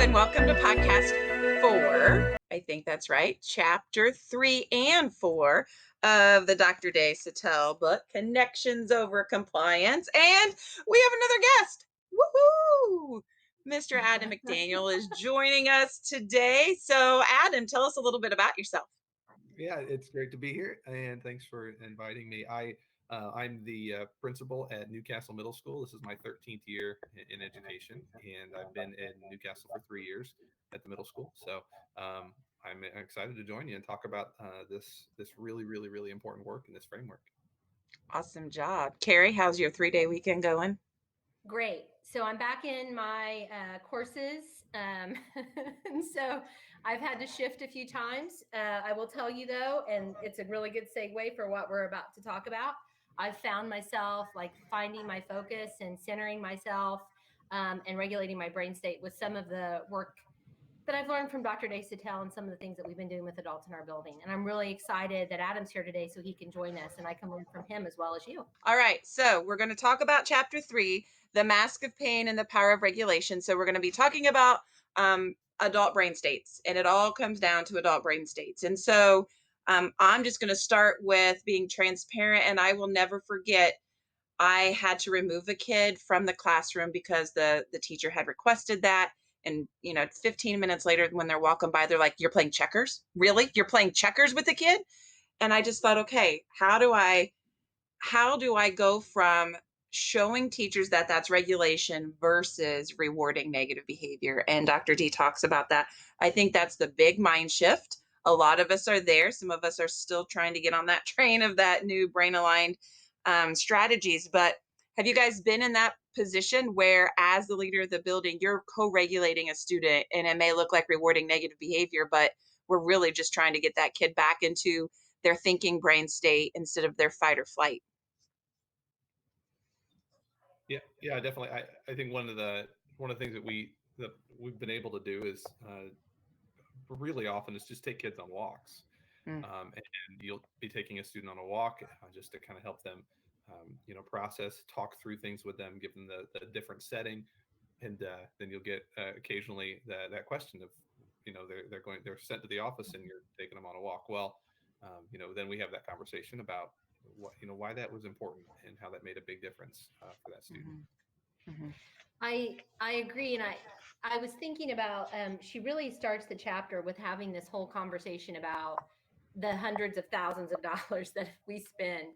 and welcome to podcast 4. I think that's right. Chapter 3 and 4 of the Dr. Day Sattel book, Connections Over Compliance. And we have another guest. Woohoo! Mr. Adam McDaniel is joining us today. So, Adam, tell us a little bit about yourself. Yeah, it's great to be here, and thanks for inviting me. I'm the principal at Newcastle Middle School. This is my 13th year in education, and I've been in Newcastle for 3 years at the middle school. So I'm excited to join you and talk about this really important work in this framework. Awesome job. Carrie, how's your 3-day weekend going? Great. So I'm back in my courses. And so I've had to shift a few times. I will tell you though, and it's a really good segue for what we're about to talk about. I've found myself like finding my focus and centering myself and regulating my brain state with some of the work that I've learned from Dr. Day Sattel and some of the things that we've been doing with adults in our building. And I'm really excited that Adam's here today so he can join us and I can learn from him as well as you. All right, so we're going to talk about chapter 3, the mask of pain and the power of regulation. So we're going to be talking about adult brain states, and it all comes down to adult brain states. And so I'm just going to start with being transparent, and I will never forget I had to remove a kid from the classroom because the teacher had requested that. And 15 minutes later, when they're walking by, they're like, "You're playing checkers? Really? You're playing checkers with the kid?" And I just thought, okay, how do I go from showing teachers that that's regulation versus rewarding negative behavior? And Dr. D talks about that. I think that's the big mind shift. A lot of us are there. Some of us are still trying to get on that train of that new brain aligned strategies. But have you guys been in that position where, as the leader of the building, you're co-regulating a student and it may look like rewarding negative behavior, but we're really just trying to get that kid back into their thinking brain state instead of their fight or flight? Yeah, definitely. I think one of the things that we've been able to do is really often is just take kids on walks. Mm. And you'll be taking a student on a walk just to kind of help them, process, talk through things with them, give them the different setting, and then you'll get occasionally that question of, they're sent to the office and you're taking them on a walk. Well, then we have that conversation about why that was important and how that made a big difference for that student. Mhm. Mhm. I agree, and I was thinking about she really starts the chapter with having this whole conversation about the hundreds of thousands of dollars that we spend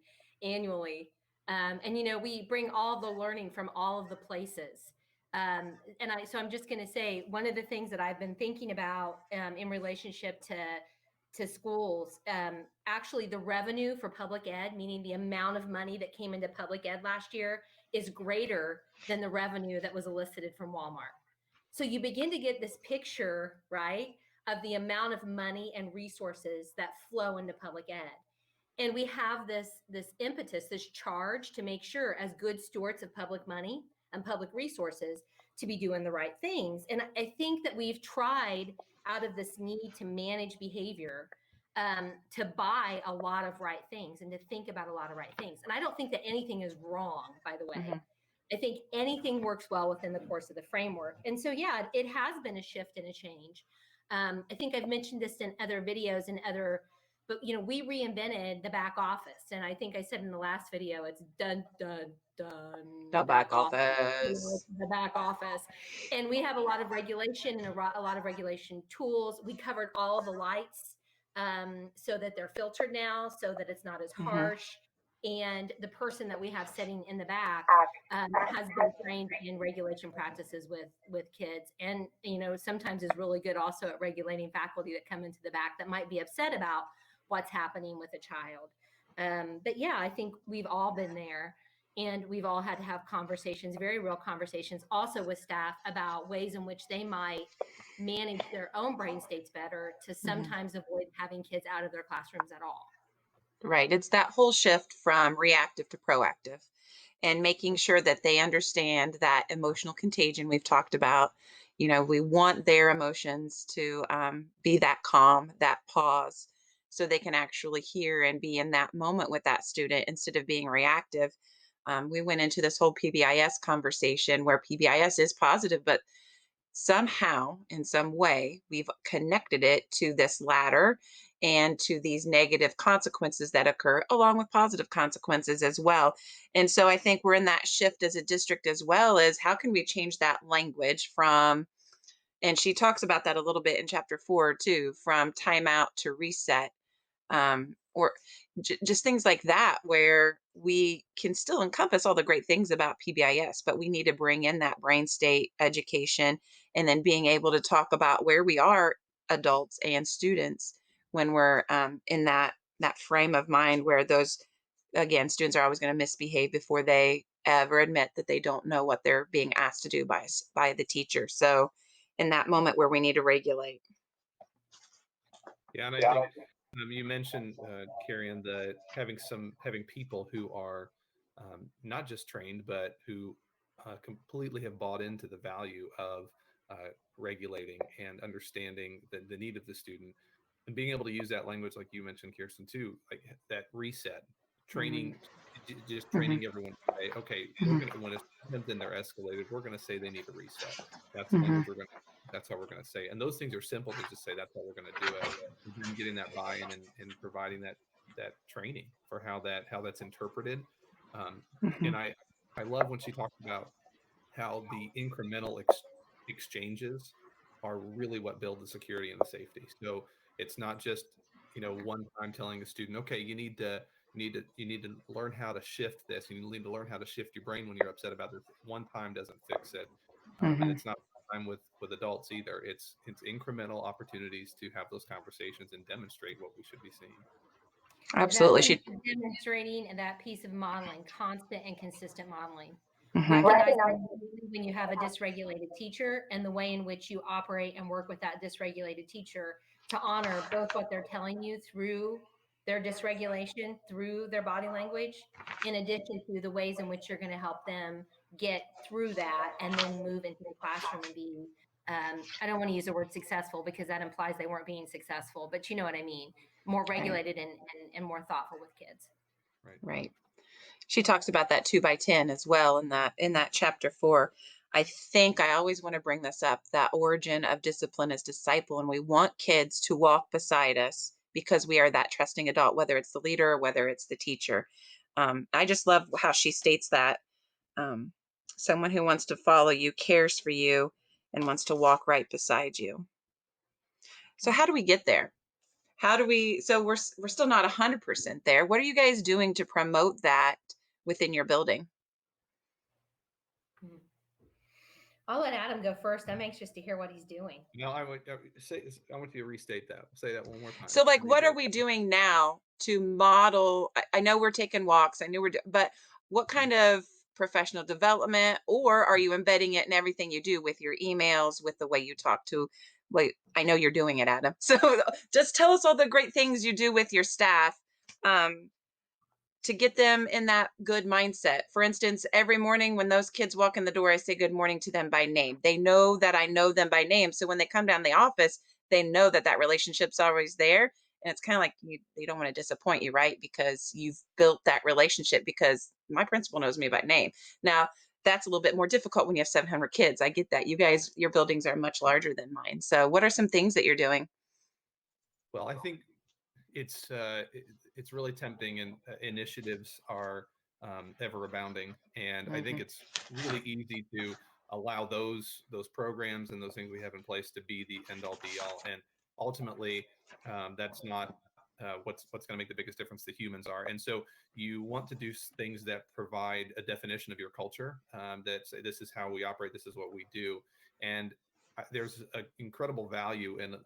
annually, and we bring all the learning from all of the places. So I'm just going to say one of the things that I've been thinking about in relationship to schools, actually the revenue for public ed, meaning the amount of money that came into public ed last year, is greater than the revenue that was elicited from Walmart. So you begin to get this picture, right, of the amount of money and resources that flow into public ed. And we have this impetus, this charge to make sure, as good stewards of public money and public resources, to be doing the right things. And I think that we've tried, out of this need to manage behavior, to buy a lot of right things and to think about a lot of right things. And I don't think that anything is wrong, by the way. Mhm. I think anything works well within the course of the framework. And so, yeah, it has been a shift and a change. I think I've mentioned this in other videos and but we reinvented the back office. And I think I said in the last video, it's done, The back back office, office. the back office. And we have a lot of regulation and a lot of regulation tools. We covered all the lights so that they're filtered now, so that it's not as Mhm. harsh. And the person that we have sitting in the back has been trained in regulation practices with kids, and sometimes is really good also at regulating faculty that come into the back that might be upset about what's happening with a child. But yeah, I think we've all been there, and we've all had to have conversations, very real conversations, also with staff about ways in which they might manage their own brain states better to Mhm. sometimes avoid having kids out of their classrooms at all. Right. It's that whole shift from reactive to proactive and making sure that they understand that emotional contagion we've talked about. We want their emotions to be that calm, that pause, so they can actually hear and be in that moment with that student instead of being reactive. We went into this whole PBIS conversation where PBIS is positive, but somehow, in some way, we've connected it to this ladder and to these negative consequences that occur, along with positive consequences as well. And so I think we're in that shift as a district as well, as how can we change that language from, and she talks about that a little bit in chapter 4 too, from timeout to reset, or just things like that, where we can still encompass all the great things about PBIS, but we need to bring in that brain state education, and then being able to talk about where we are, adults and students, when we're in that frame of mind where those, again, students are always going to misbehave before they ever admit that they don't know what they're being asked to do by the teacher. So in that moment where we need to regulate. Yeah, and I think you mentioned, Carrie, and the having people who are not just trained, but who completely have bought into the value of regulating and understanding the need of the student, and being able to use that language, like you mentioned, Kirsten, too, like that reset Mhm. training, just Mhm. training everyone to say, okay, we're Mhm. gonna, when it's then they're escalated, we're gonna say they need a reset. That's the Mhm. language we're gonna. That's how we're gonna say, and those things are simple to just say. That's how we're gonna do it, and then getting that buy-in, and providing that training for how that's interpreted. And Mhm. I love when she talks about how the incremental exchanges are really what build the security and the safety. So it's not just, one time telling a student, okay, you need to learn how to shift this. You need to learn how to shift your brain when you're upset about this. One time doesn't fix it, and Mhm. it's not time with adults either. It's incremental opportunities to have those conversations and demonstrate what we should be seeing. That Absolutely. piece She. of demonstrating and that piece of modeling, constant and consistent modeling. Mhm. Recognizing when you have a dysregulated teacher and the way in which you operate and work with that dysregulated teacher to honor both what they're telling you through their dysregulation, through their body language, in addition to the ways in which you're going to help them get through that and then move into the classroom and be, I don't want to use the word successful because that implies they weren't being successful, but you know what I mean, more Right. regulated and more thoughtful with kids. Right. Right. She talks about that 2 by 10 as well in that chapter 4. I think I always want to bring this up, that origin of discipline as disciple, and we want kids to walk beside us because we are that trusting adult, whether it's the leader or whether it's the teacher. I just love how she states that, um, someone who wants to follow you, cares for you, and wants to walk right beside you. So how do we get there? How do we, so we're still not 100% there. What are you guys doing to promote that within your building? Mhm. I'll let Adam go first. I'm anxious to hear what he's doing. No, I want you to restate that. Say that one more time. So like what are Reiterate. we doing now to model, I know we're taking walks, I know but what kind of professional development, or are you embedding it in everything you do with your emails, with the way you talk to, wait, I know you're doing it, Adam. So just tell us all the great things you do with your staff, um, to get them in that good mindset. For instance, every morning when those kids walk in the door, I say good morning to them by name. They know that I know them by name. So when they come down the office, they know that that relationship's always there. And it's kind of like they don't want to disappoint you, right? Because you've built that relationship because my principal knows me by name. Now, that's a little bit more difficult when you have 700 kids. I get that. You guys, your buildings are much larger than mine. So what are some things that you're doing? Well, I think it's really tempting, and initiatives are ever abounding, and I think Hmm. it's really easy to allow those programs and those things we have in place to be the end all be all, and ultimately that's not what's going to make the biggest difference. The humans are, and so you want to do things that provide a definition of your culture, that say this is how we operate, this is what we do, and there's an incredible value in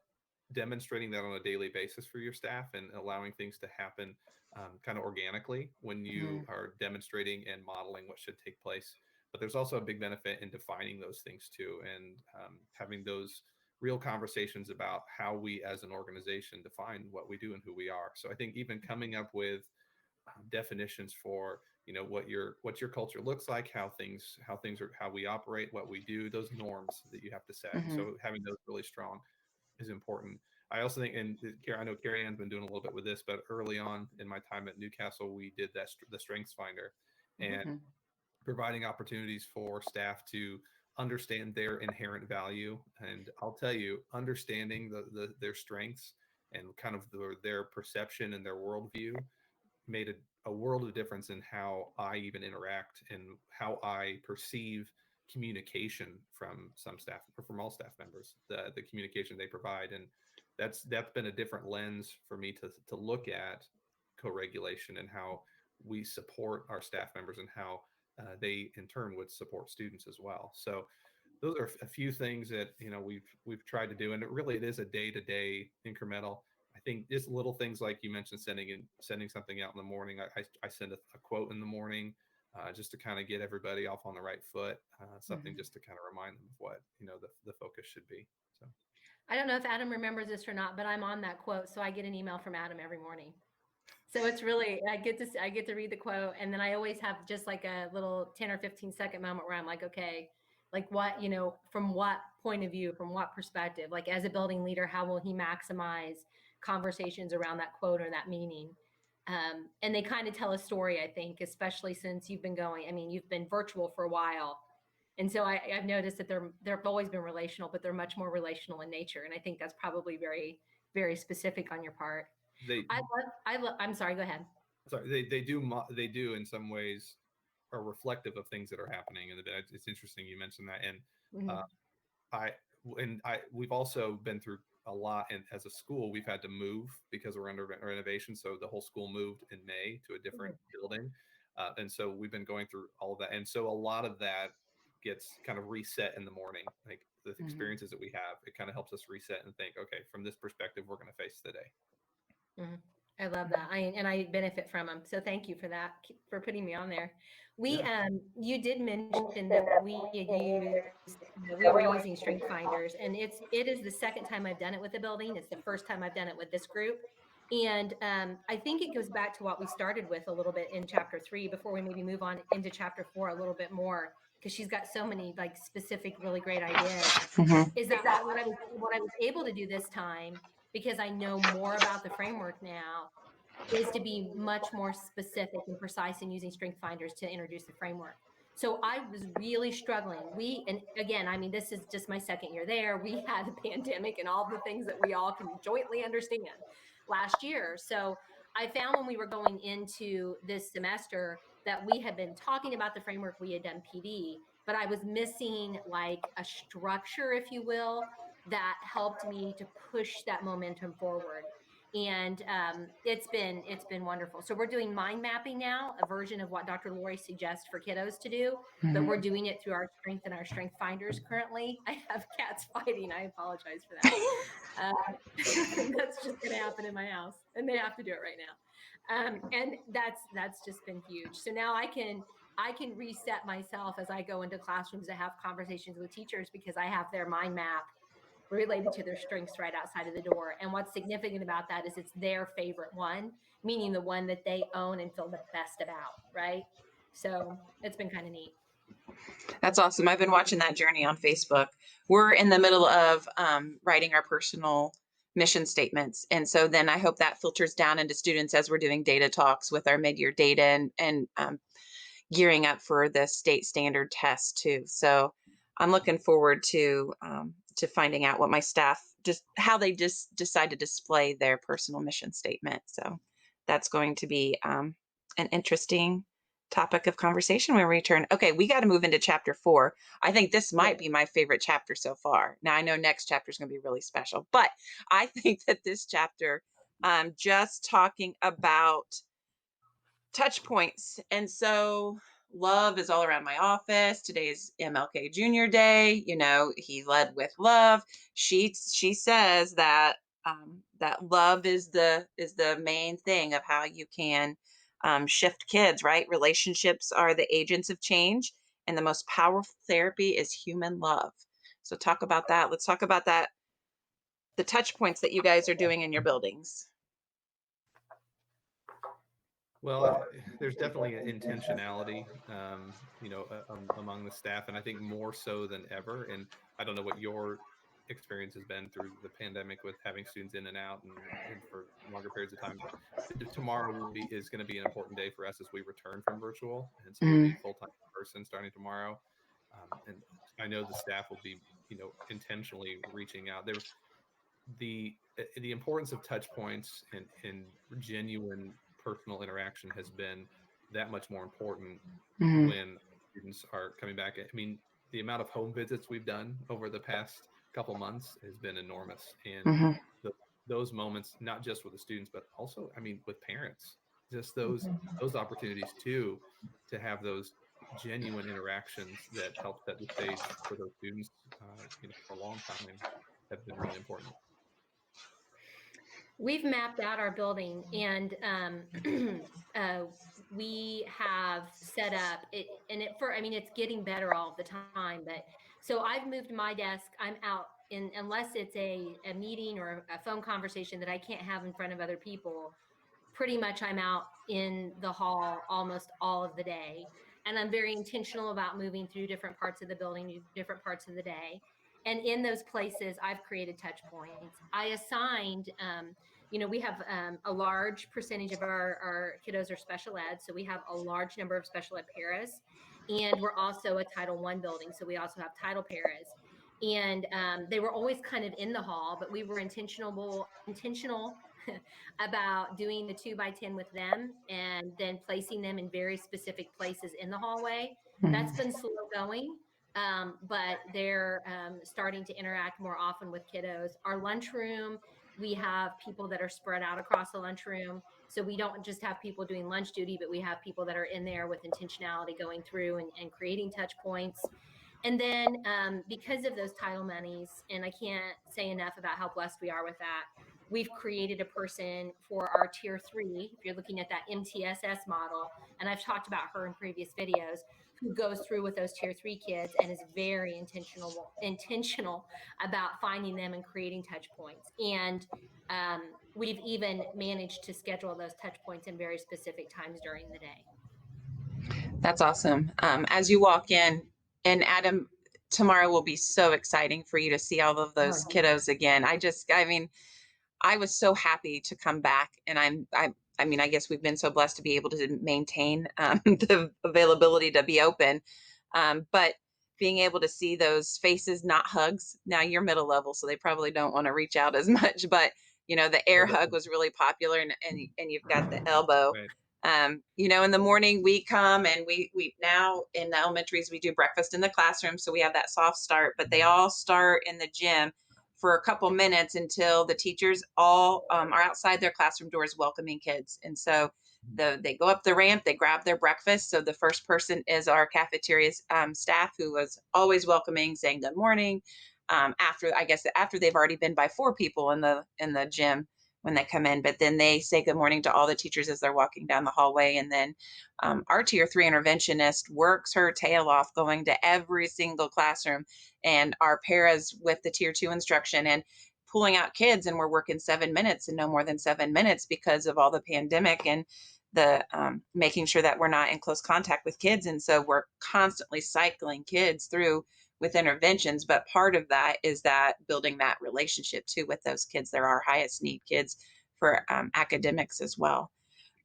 demonstrating that on a daily basis for your staff and allowing things to happen kind of organically when you Hmm. are demonstrating and modeling what should take place. But there's also a big benefit in defining those things too, and having those real conversations about how we as an organization define what we do and who we are. So I think even coming up with definitions for what your culture looks like, how things are, how we operate, what we do, those norms that you have to set. Hmm. So having those really strong is important. I also think, and I know Carrie Ann's been doing a little bit with this, but early on in my time at Newcastle, we did the Strengths Finder, and Hmm. providing opportunities for staff to understand their inherent value. And I'll tell you, understanding their strengths and kind of their perception and their worldview made a world of difference in how I even interact and how I perceive communication from some staff or from all staff members, the communication they provide. And that's been a different lens for me to look at co-regulation and how we support our staff members and how they in turn would support students as well. So those are a few things that we've tried to do, and it is a day-to-day incremental. I think just little things like you mentioned, sending something out in the morning. I send a quote in the morning, just to kind of get everybody off on the right foot. Something just to kind of remind them of what the focus should be. So I don't know if Adam remembers this or not, but I'm on that quote, so I get an email from Adam every morning. So it's really, I get to read the quote, and then I always have just like a little 10 or 15-second moment where I'm like, okay, like what, from what point of view, from what perspective, like as a building leader, how will he maximize conversations around that quote or that meaning? And they kind of tell a story, I think, especially since you've been virtual for a while. And so I've noticed that they've always been relational, but they're much more relational in nature. And I think that's probably very, very specific on your part. they I'm sorry, go ahead. sorry they do in some ways are reflective of things that are happening. And it's interesting you mentioned that. And Mhm. we've also been through a lot, and as a school we've had to move because we're under renovation. So the whole school moved in May to a different building, and so we've been going through all of that. And so a lot of that gets kind of reset in the morning, like the experiences that we have. It kind of helps us reset and think, okay, from this perspective we're going to face the day. Mhm. I love that. I benefit from them. So thank you for that, for putting me on there. You did mention that we were using strength finders, and it is the second time I've done it with the building. It's the first time I've done it with this group. And I think it goes back to what we started with a little bit in chapter 3 before we maybe move on into chapter 4 a little bit more, because she's got so many like specific, really great ideas. Is that what I was able to do this time, because I know more about the framework now, is to be much more specific and precise in using strength finders to introduce the framework. So I was really struggling. And again, this is just my second year there. We had the pandemic and all the things that we all can jointly understand last year. So I found when we were going into this semester that we had been talking about the framework, we had done PD, but I was missing like a structure, if you will, that helped me to push that momentum forward. And it's been wonderful. So we're doing mind mapping now, a version of what Dr. Lori suggests for kiddos to do, but we're doing it through our strength and our strength finders currently. I have cats fighting. I apologize for that. That's just going to happen in my house, and they have to do it right now. And that's just been huge. So now I can reset myself as I go into classrooms to have conversations with teachers, because I have their mind map related to their strengths right outside of the door. And what's significant about that is it's their favorite one, meaning the one that they own and feel the best about, right? So it's been kind of neat. That's awesome. I've been watching that journey on Facebook. We're in the middle of writing our personal mission statements. And so then I hope that filters down into students as we're doing data talks with our mid-year data and gearing up for the state standard test too. So I'm looking forward to finding out what my staff, just how they just decide to display their personal mission statement. So that's going to be an interesting topic of conversation when we return. Okay, we got to move into chapter 4. I think this might be my favorite chapter so far. Now I know next chapter is going to be really special, but I think that this chapter, just talking about touch points. And so love is all around my office. Today is MLK Jr. Day. He led with love. She says that that love is the main thing of how you can shift kids, right? Relationships are the agents of change, and the most powerful therapy is human love. So talk about that. Let's talk about that, the touch points that you guys are doing in your buildings. Well, there's definitely an intentionality, among the staff, and I think more so than ever. And I don't know what your experience has been through the pandemic with having students in and out and for longer periods of time. But tomorrow is going to be an important day for us as we return from virtual, and so we'll be full time in person starting tomorrow. And I know the staff will be, intentionally reaching out. The importance of touch points and genuine personal interaction has been that much more important Mhm. when students are coming back. I mean, the amount of home visits we've done over the past couple months has been enormous, and Mhm. the, those moments, not just with the students, but also, I mean, with parents, just those opportunities too, to have those genuine interactions that help set the stage for those students, for a long time, have been really important. We've mapped out our building, and uh, we have set up it, and I mean, it's getting better all the time. But so I've moved my desk. I'm out in, unless it's a meeting or a phone conversation that I can't have in front of other people. Pretty much I'm out in the hall almost all of the day. And I'm very intentional about moving through different parts of the building, different parts of the day. And in those places, I've created touch points. I assigned, we have a large percentage of our kiddos are special ed. So we have a large number of special ed paras. And we're also a Title I building. So we also have title paras. And they were always kind of in the hall, but we were intentional about doing the 2x10 with them and then placing them in very specific places in the hallway. That's Mhm. been slow going, but they're starting to interact more often with kiddos. Our lunchroom, we have people that are spread out across the lunchroom. So we don't just have people doing lunch duty, but we have people that are in there with intentionality going through and creating touch points. And then because of those title monies, and I can't say enough about how blessed we are with that, we've created a person for our tier 3, if you're looking at that MTSS model, and I've talked about her in previous videos, who goes through with those tier 3 kids and is very intentional about finding them and creating touch points. And we've even managed to schedule those touch points in very specific times during the day. That's awesome. As you walk in, and Adam, tomorrow will be so exciting for you to see all of those kiddos again. I mean, I was so happy to come back, and I mean, I guess we've been so blessed to be able to maintain the availability to be open, but being able to see those faces, not hugs. Now you're middle level, so they probably don't want to reach out as much, but the air hug was really popular, and you've got the elbow. Right. In the morning we come, and we now in the elementaries we do breakfast in the classroom, so we have that soft start, but they all start in the gym for a couple minutes until the teachers all are outside their classroom doors welcoming kids. And so they go up the ramp, they grab their breakfast. So the first person is our cafeteria staff, who was always welcoming, saying good morning. After they've already been by 4 people in the gym when they come in, but then they say good morning to all the teachers as they're walking down the hallway. And then our tier 3 interventionist works her tail off going to every single classroom, and our paras with the tier 2 instruction, and pulling out kids, and we're working 7 minutes and no more than 7 minutes because of all the pandemic and the making sure that we're not in close contact with kids. And so we're constantly cycling kids through with interventions, but part of that is that building that relationship too with those kids. They're our highest need kids for academics as well.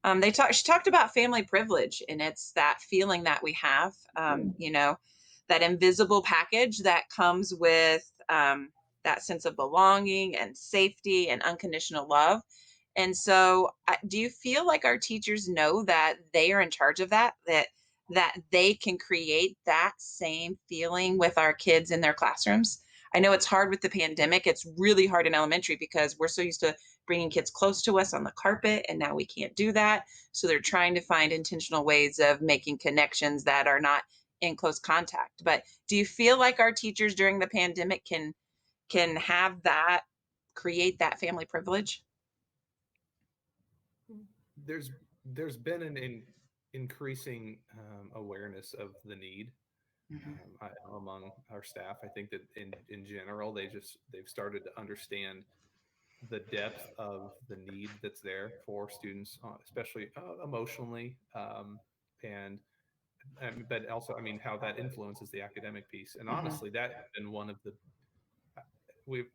She talked about family privilege, and it's that feeling that we have, that invisible package that comes with that sense of belonging and safety and unconditional love. And so, do you feel like our teachers know that they are in charge of that they can create that same feeling with our kids in their classrooms? I know it's hard with the pandemic. It's really hard in elementary because we're so used to bringing kids close to us on the carpet, and now we can't do that. So they're trying to find intentional ways of making connections that are not in close contact. But do you feel like our teachers during the pandemic can have that, create that family privilege? there's there's been an increasing awareness of the need, Mhm. among our staff. I think that in general they've started to understand the depth of the need that's there for students, especially emotionally, and but also, I mean, how that influences the academic piece. And Mhm. honestly, that has been one of the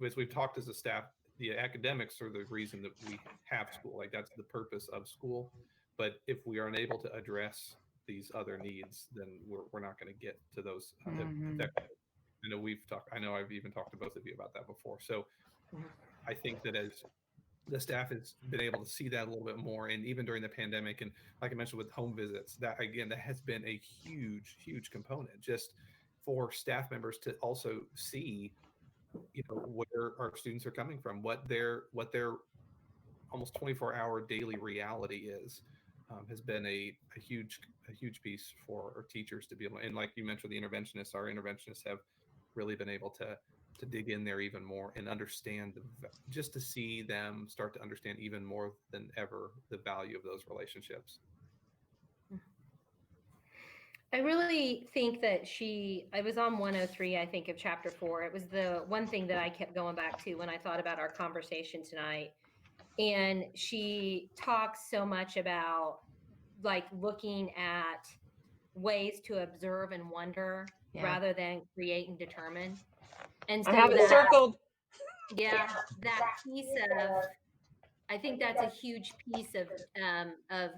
as we've talked as a staff, the academics are the reason that we have school. Like, that's the purpose of school. But if we are unable to address these other needs, then we're not going to get to those Mhm. effectively. I know I've even talked to both of you about that before. So Mhm. I think that as the staff has been able to see that a little bit more, and even during the pandemic, and like I mentioned with home visits, that again, that has been a huge component just for staff members to also see, where our students are coming from, what their almost 24-hour daily reality is, has been a huge piece for our teachers to be able, and like you mentioned, our interventionists have really been able to dig in there even more and understand just to see them start to understand even more than ever the value of those relationships. I really think that I was on 103, I think, of chapter 4. It was the one thing that I kept going back to when I thought about our conversation tonight. And she talks so much about like looking at ways to observe and wonder rather than create and determine. And I so have it circled. yeah, that piece of, I think that's a huge piece of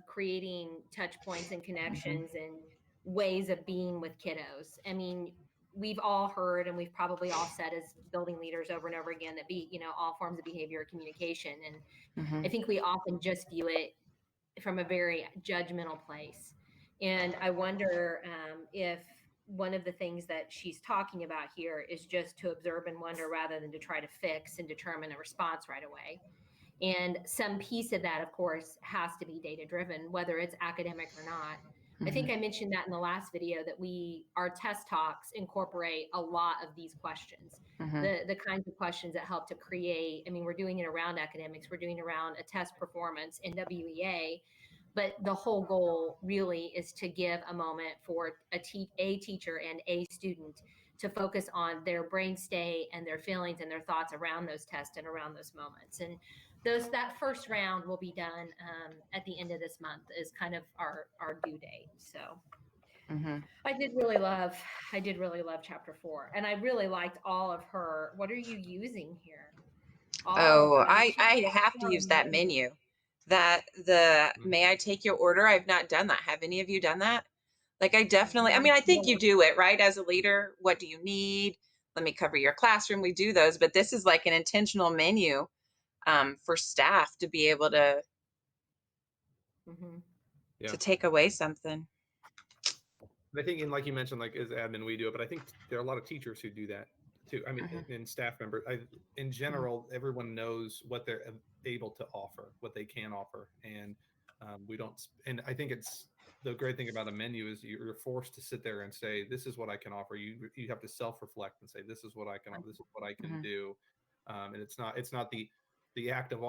creating touch points and connections and ways of being with kiddos. I mean, we've all heard and we've probably all said as building leaders over and over again that all forms of behavior communication. And I think we often just view it from a very judgmental place. And I wonder if one of the things that she's talking about here is just to observe and wonder rather than to try to fix and determine a response right away. And some piece of that, of course, has to be data driven, whether it's academic or not. I think I mentioned that in the last video that our test talks incorporate a lot of these questions, the kinds of questions that help to create. I mean, we're doing it around academics, we're doing it around a test performance in WEA, but the whole goal really is to give a moment for a teacher and a student to focus on their brain state and their feelings and their thoughts around those tests and around those moments. And that first round will be done at the end of this month is kind of our due date. So I did really love chapter 4, and I really liked all of her. What are you using here? I have to use that menu. May I take your order? I've not done that. Have any of you done that? Like I think you do it, right? As a leader, what do you need? Let me cover your classroom. We do those, but this is like an intentional menu for staff to be able to take away something. I think, and like you mentioned, like as admin, we do it, but I think there are a lot of teachers who do that too. I mean, and staff members. In general, everyone knows what they're able to offer, what they can offer, and we don't. And I think it's the great thing about a menu is you're forced to sit there and say, "This is what I can offer." You have to self-reflect and say, "This is what I can offer. This is what I can do." And it's not the act of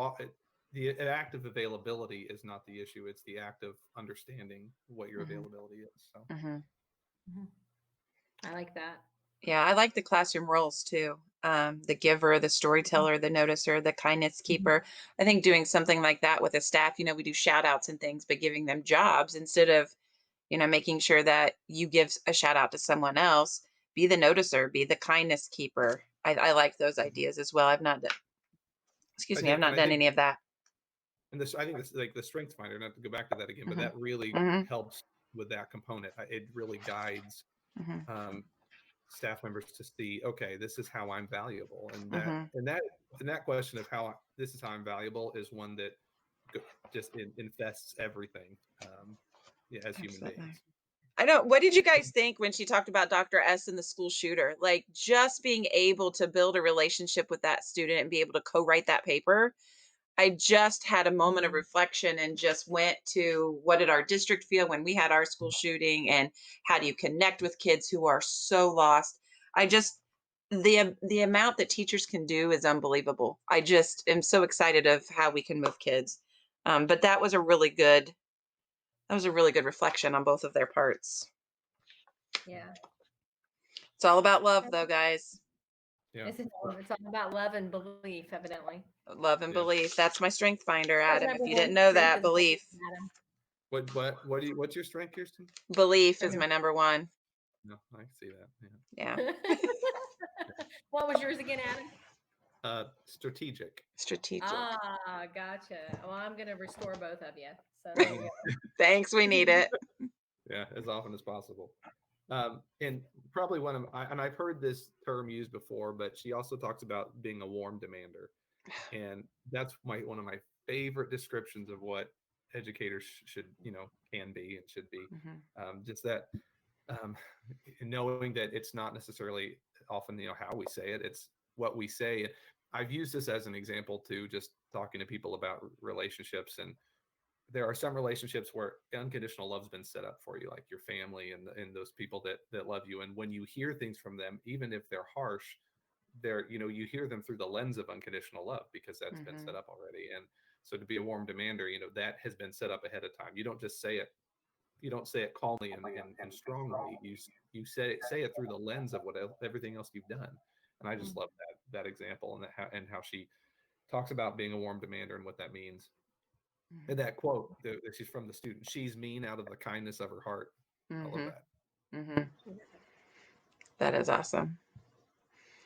the act of availability is not the issue. It's the act of understanding what your availability is. So. I like that. Yeah, I like the classroom roles too. The giver, the storyteller, the noticer, the kindness keeper. I think doing something like that with a staff, we do shout outs and things, but giving them jobs instead of, making sure that you give a shout out to someone else, be the noticer, be the kindness keeper. I like those ideas as well. I've not done any of that. And I think this like the strengths finder, not to go back to that again, but that really helps with that component. It really guides staff members to see, okay, this is how I'm valuable. And that question of how this is how I'm valuable is one that just infests everything as human beings. I know. What did you guys think when she talked about Dr. S and the school shooter? Like just being able to build a relationship with that student and be able to co-write that paper. I just had a moment of reflection and just went to what did our district feel when we had our school shooting, and how do you connect with kids who are so lost? The amount that teachers can do is unbelievable. I just am so excited of how we can move kids. But that was a really good reflection on both of their parts. Yeah. It's all about love though, guys. Yeah. It's all about love and belief, evidently. Love and belief. That's my strength finder, Adam. If you didn't know that, belief. What's your strength, Kirsten? Belief is my number one. No, I see that. Yeah. What was yours again, Adam? Strategic. Ah, gotcha. Well, I'm gonna restore both of you. So thanks. We need it. Yeah, as often as possible. And probably and I've heard this term used before, but she also talks about being a warm demander. And that's one of my favorite descriptions of what educators should, can be and should be. Mhm. Just that, um, knowing that it's not necessarily often, how we say it, it's what we say. I've used this as an example too, just talking to people about relationships. And there are some relationships where unconditional love's been set up for you, like your family and those people that love you. And when you hear things from them, even if they're harsh, you hear them through the lens of unconditional love because that's been set Mhm. up already. And so to be a warm demander, that has been set up ahead of time. You don't just say it, you don't say it calmly and strongly. You say it through the lens of everything else you've done. And I just Mm. love that example, and how she talks about being a warm demander and what that means. And Mhm. that quote that she's from the student, she's mean out of the kindness of her heart. I love Mhm. that. Mhm. That is awesome.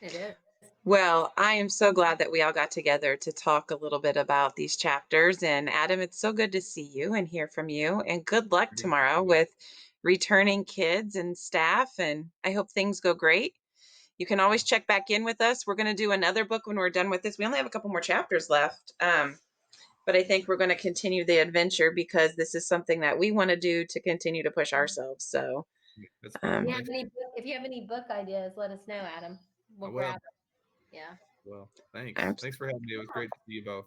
It is. Well, I am so glad that we all got together to talk a little bit about these chapters. And Adam, it's so good to see you and hear from you. And good luck Great to tomorrow see you. with returning kids and staff. And I hope things go great. You can always check back in with us. We're going to do another book when we're done with this. We only have a couple more chapters left. But I think we're going to continue the adventure because this is something that we want to do to continue to push ourselves. So, That's If fun. you um, have Thanks. if you have any book ideas, let us know, Adam. I We'll will. grab it. Yeah. Well, thanks. abs- Thanks for having me. It was great to see you both.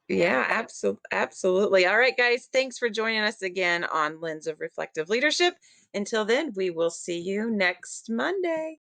Yeah. yeah, absolutely. All right, guys, thanks for joining us again on Lens of Reflective Leadership. Until then, we will see you next Monday.